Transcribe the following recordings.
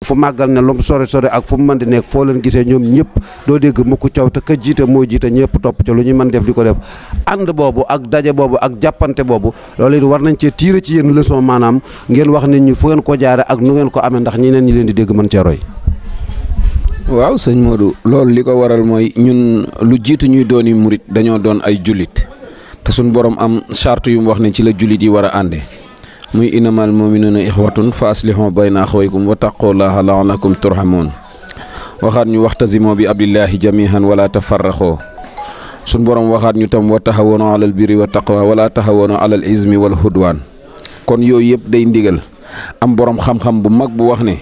fu màggal ne lu mu sore sore ak fu mu mën di nekk foo leen gisee ñoom ñëpp doo dégg mukk caw te ka jiite moo jiite ñëpp topp ca lu ñu mën def di ko def ànd boobu ak daje boobu ak jàppante boobu loolu it war nañ cee tiire ci yéen leçon maanaam ngeen wax nit ñi fu ngeen ko jaare ak nu ngeen ko amee ndax ñeneen ñi leen di dégg mën cee roy. waaw sëñ Modou loolu li ko waral mooy ñun lu jiitu ñuy dooni murit dañoo doon ay jullit te suñ borom am charte yu mu wax ne ci la jullit yi war a àndee muy innamal mu'minuuna ixwatun fa aslihu bayna axawaykum wa taqullaha la'allakum turhamun waxaat ñu waxtasimoo bi abdillahi jamihan wala tafarraxoo suñ borom waxaat ñu tam wa taxawoona alal birri wa taqwa wala taxawoona alal ismi wal hudwaan kon yooyu yëpp day ndigal am borom xam-xam bu mag bu wax ne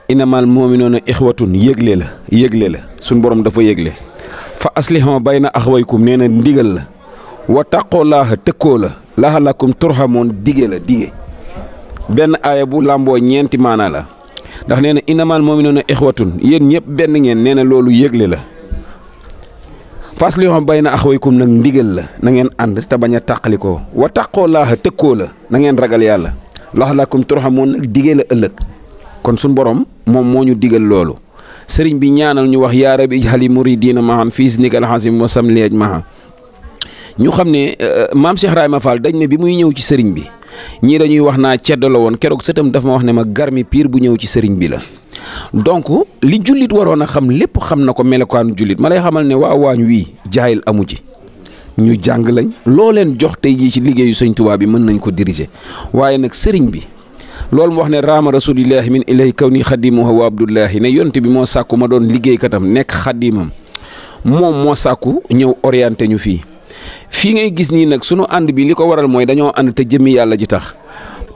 innamal mu'minuuna ixwatun yëgle la suñ borom dafa yëgle fa aslihu bayna axawaykum nee na ndigal la wa taqullaha tëkkoo la la'allakum turhamun dige la dige benn aaya bu làmboo ñeenti maanaa la ndax nee na innamal mu'minuuna ixwatun yéen ñëpp benn ngeen nee na loolu yëgle la faslihu bayna axawaykum nag ndigal la na ngeen ànd te bañ a tàqalikoo wa taqullaaha tëkkoo la na ngeen ragal yàlla la'allakum turhamun nag dige la ëllëg kon suñ borom moom moo ñu digal loolu sëriñ bi ñaanal ñu wax yaa rabbi ij'ali muridiina mahan fii isnikal hasim wa samliyaj maha ñu xam ne maam Cheikh Ibrahima Fall dañ ne bi muy ñëw ci sëriñ bi ñii dañuy wax naa ceddo la woon keroog sëtam dafa ma wax ne ma garmi piir bu ñëw ci sëriñ bi la donc li jullit waroon a xam lépp xam na ko melokaanu jullit ma lay xamal ne waa waañ wii jaayil amu ci ñu jàng lañ loo leen jox tey jii ci liggéeyu sëñ Tuubaa bi mën nañ ko diriger waaye nag sëriñ bi loolu mu wax ne raama rasulillahi min ilahi kaw ni xadimuhu wa abdullahi ne yonte bi moo sàkku ma doon liggéeykatam nekk xadimam moom moo sàkku ñëw orienté ñu fii ngay gis nii nag sunu ànd bi li ko waral mooy dañoo ànd te jëmmi yàlla ji tax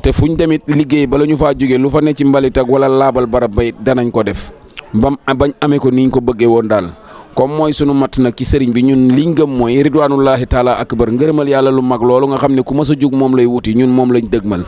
te fuñ demit liggéey bala ñu faa jógee lu fa ne ci mbalit ak wala laabal barab bay danañ ko def bañ amee ko niñ ko bëggee woon daal comme mooy sunu mat nag ci sëriñ bi ñun liñ gëm mooy ridwanullahi taala akbar ngërëmal yàlla lu mag loolu nga xam ne ku mës a jug moom lay wuti ñun moom lañ dëgmal